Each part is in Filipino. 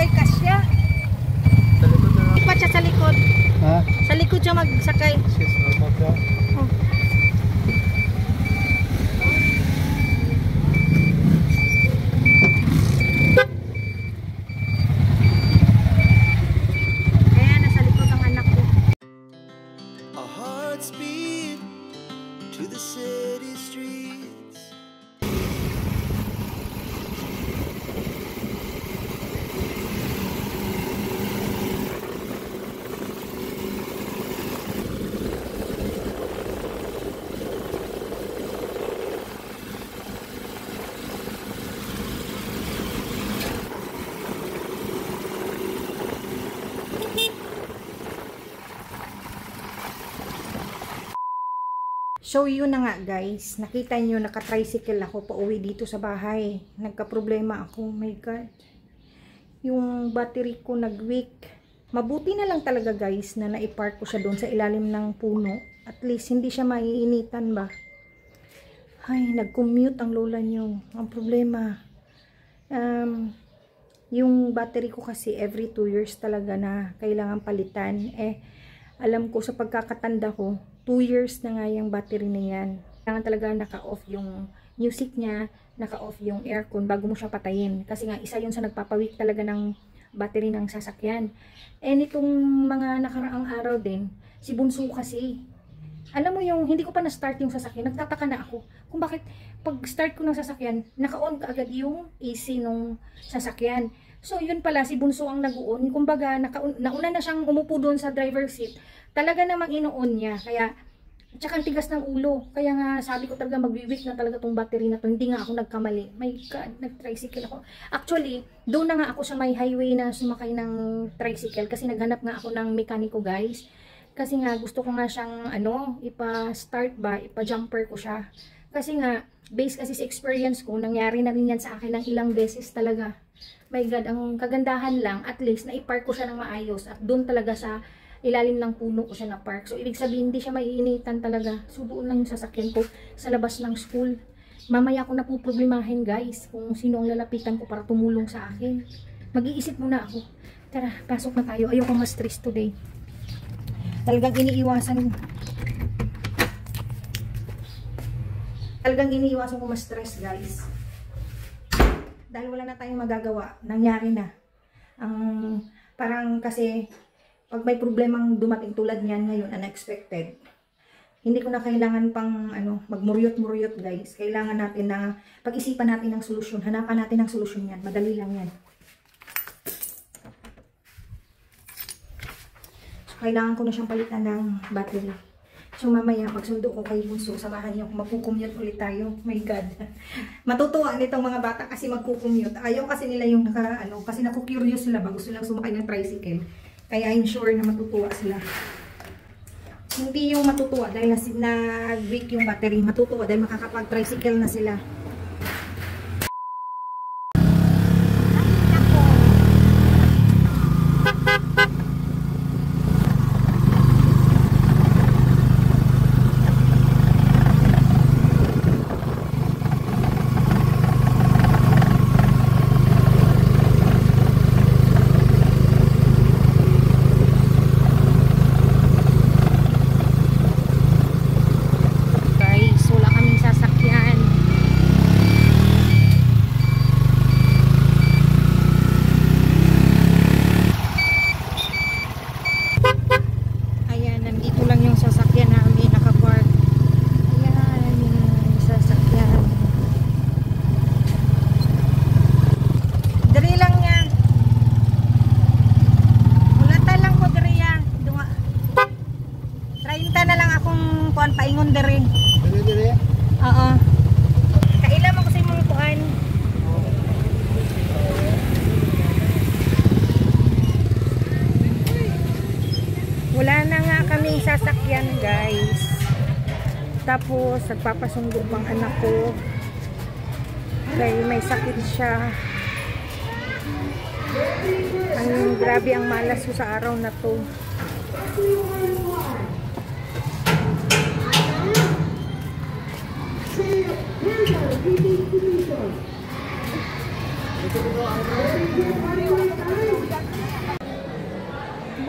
magsakay kasya. Sa likod na lang. Dapat siya sa likod. Ha? Sa likod siya magsakay. Excuse me, magka. Oh. Ayan, nasa likod ang anak ko. Our hearts beat to the city streets. So yun na nga guys, nakita nyo naka-tricycle ako pauwi dito sa bahay. Nagka-problema ako, my god. Yung battery ko nag-weak. Mabuti na lang talaga guys na naipark ko siya doon sa ilalim ng puno. At least hindi siya maiinitan ba. Ay, nag-commute ang lola nyo. Ang problema, yung battery ko kasi every 2 years talaga na kailangan palitan. Alam ko sa pagkakatanda ko, 2 years na nga yung battery na yan. Kailangan talaga naka-off yung music niya, naka-off yung aircon bago mo siya patayin. Kasi nga isa yun sa nagpapawik talaga ng battery ng sasakyan. Nitong mga nakaraang araw din, si Bunso kasi, alam mo yung hindi ko pa na-start yung sasakyan, nagtataka na ako kung bakit pag start ko ng sasakyan, naka-on ka agad yung AC nung sasakyan. So yun pala, si Bunso ang nag-on. Kumbaga, nauna na siyang umupo doon sa driver seat. Talaga namang ino-on niya. Kaya, tsaka ang tigas ng ulo. Kaya nga, sabi ko talaga magwiwik na talaga tong battery na to. Hindi nga ako nagkamali. My God, nag-tricycle ako. Actually, doon na nga ako sa may highway na sumakay ng tricycle. Kasi naghanap nga ako ng mekaniko guys. Kasi nga, gusto ko nga siyang, ipa-start ba, ipa-jumper ko siya. Kasi nga, based kasi sa experience ko, nangyari na rin yan sa akin ng ilang beses talaga. My God, ang kagandahan lang, at least, na-park ko siya ng maayos. At doon talaga sa ilalim ng puno ko siya na-park. So, ibig sabihin, hindi siya maiinitan talaga. Subuon lang yung sasakyan ko sa labas ng school. Mamaya ko na po problemahin, guys, kung sino ang lalapitan ko para tumulong sa akin. Mag-iisip muna ako. Tara, pasok na tayo. Ayoko ma-stress today. Talagang iniiwasan ko ma-stress, guys. Dahil wala na tayong magagawa. Nangyari na. Parang kasi pag may problemang dumating tulad niyan ngayon, unexpected, hindi ko na kailangan pang magmuryot-muryot guys. Kailangan natin na pag-isipan natin ng solusyon. Hanapan natin ng solusyon yan. Madali lang yan. So, kailangan ko na siyang palitan ng battery. So mamaya, pagsundo ko kay Bunso, samahan niyo kung magkukumute ulit tayo. My God. Matutuwa nitong mga bata kasi magkukumute. Ayaw kasi nila yung kasi naku-curious sila ba, gusto lang sumakay ng tricycle. Kaya I'm sure na matutuwa sila. Hindi yung matutuwa dahil na-weak yung battery. Matutuwa dahil makakapag-tricycle na sila. Paingon dere. Oo. Kailan mo kasi mong kuan. Wala na nga kaming sasakyan, guys. Tapos nagpapasundo pang anak ko. Dahil may sakit siya. Grabe ang malas ko sa araw na to.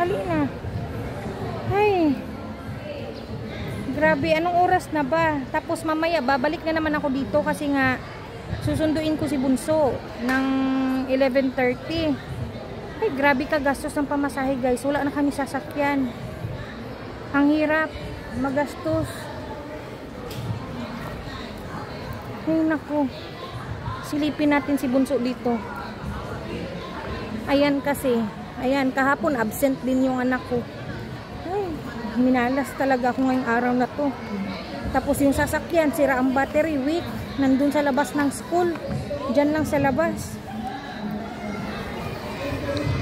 dali na. Ay. Grabe, anong oras na ba? Tapos mamaya, babalik na naman ako dito kasi nga susunduin ko si Bunso ng 11:30. Ay, grabe ka gastos ng pamasahe guys. Wala na kami sasakyan. Ang hirap. Magastos. Ay, naku. Silipin natin si Bunso dito. Ayan kasi. Ayan, kahapon absent din yung anak ko. Ay, minalas talaga ako ngayong araw na to. Tapos yung sasakyan, sira ang battery, weak. Nandun sa labas ng school. Diyan lang sa labas.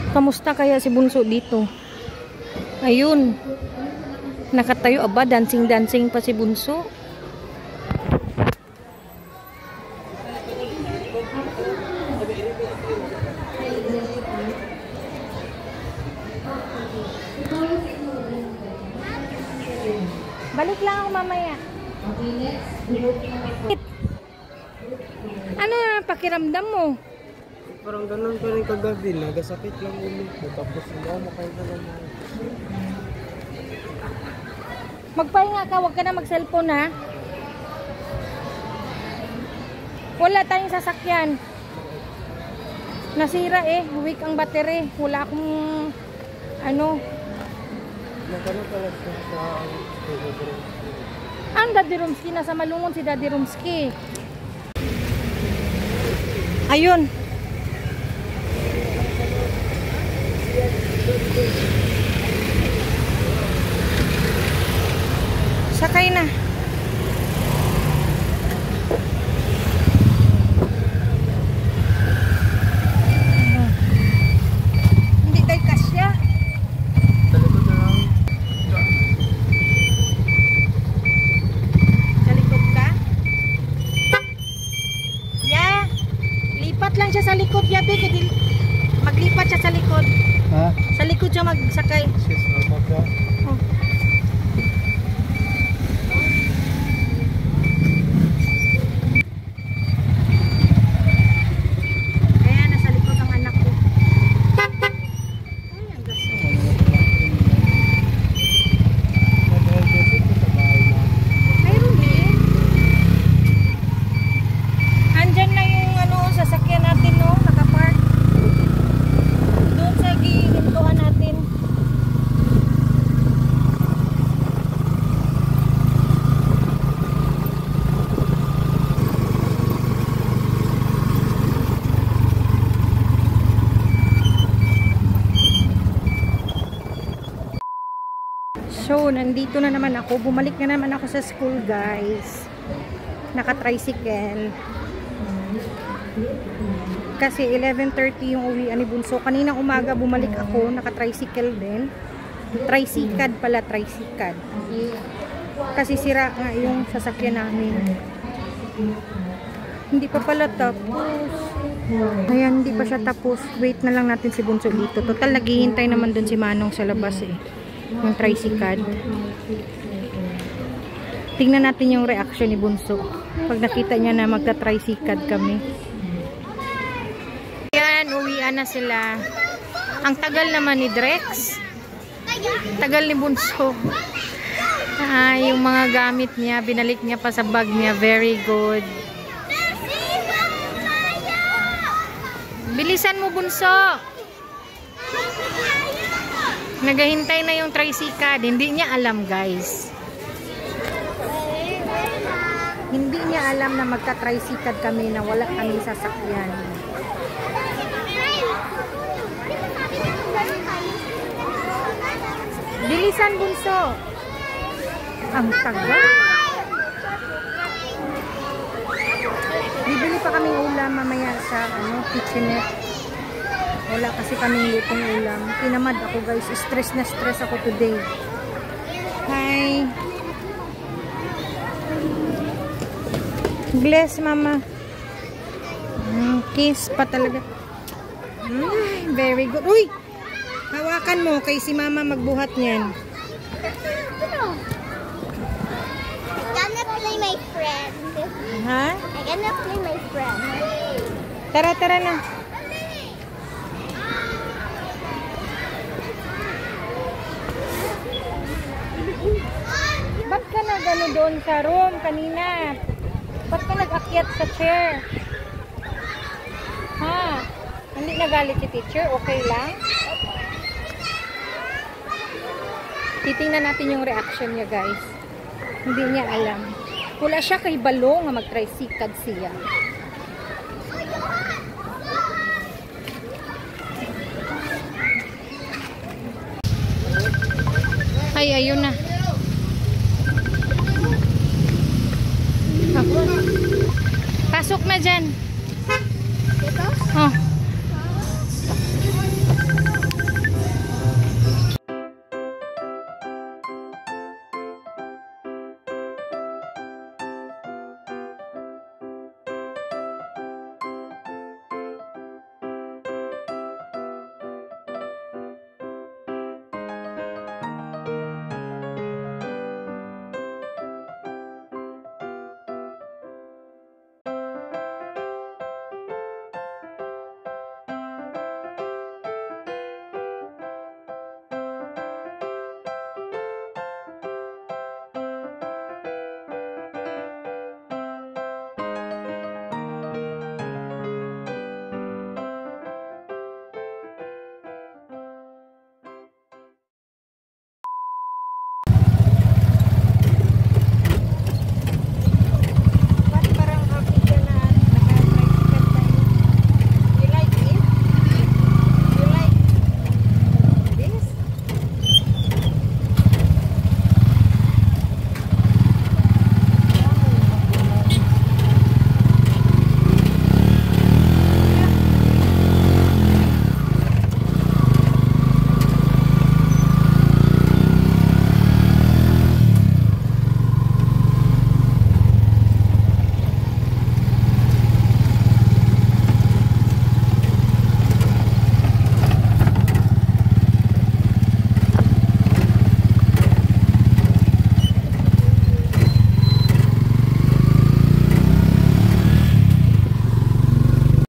Kamusta kaya si Bunso dito? Ayun. Nakatayo, aba, dancing-dancing pa si Bunso. Balik lang ako mamaya. Ano na pakiramdam mo? Parang ganun pa rin kagabi. Nagasakit lang ulit ko. Tapos hindi ako makahinga naman. Magpahinga ka, huwag ka na mag-cellphone ha. Wala tayong sasakyan. Nasira eh, weak ang battery. Wala akong ano. Magkano talaga sa Ang Daddy Rumski, nasa Malungon si Daddy Rumski. Ayun. Sakay na. Hindi tayo kasya. sa likod na lang. Sa likod ka? Yeah. Lipat lang siya sa likod, Yabe. Maglipat siya sa likod. Ha? Sa likod siya magsakay. Sis, normal ka? Oh. Ayan, nasa likod ang anak ko. Ay, ang gaso. Mayroon eh. Andyan na yung ano, sasakyan natin, no? Nakapark. Doon sa gihintuan natin. So, nandito na naman ako. Bumalik na naman ako sa school, guys. Naka-tricycle. Kasi 11:30 yung uwian ni Bunso. Kaninang umaga bumalik ako. Naka-tricycle din. Tricycad pala, tricycad. Kasi sira nga yung sasakyan namin. Hindi pa pala tapos. Ayan, hindi pa siya tapos. Wait na lang natin si Bunso dito. Total, naghihintay naman dun si Manong sa labas eh. Yung tricycad. Tingnan natin yung reaction ni Bunso pag nakita niya na magta-tricycad kami. Ayan, uwian na sila. Ang tagal naman ni Drex. Tagal ni Bunso. Yung mga gamit niya, binalik niya pa sa bag niya. Very good. Bilisan mo, Bunso. Naghahintay na yung tricycad. Hindi niya alam, guys. Hindi niya alam na magka-tricycad kami na wala kami sasakyan. Bilisan, Bunso. Ang tagal. Bibili pa kaming ulam mamaya sa kitchenette. Wala kasi kaming lutong ulam. Tinamad ako, guys. Stress na stress ako today. Hi. Bless, mama. Kiss pa talaga. Very good. Uy! Hawakan mo kay si mama magbuhat niyan. I'm gonna play my friend. Ha? I'm gonna play my friend. Tara, tara na. ano doon sa room kanina? Ba't ka nag-akyat sa chair? Ha? Hindi nagalit si teacher? Okay lang? Titingnan natin yung reaction niya, guys. Hindi niya alam. Wala siya kay balo nga mag-tricycad siya. Ay, ayun na. Pasok na dyan.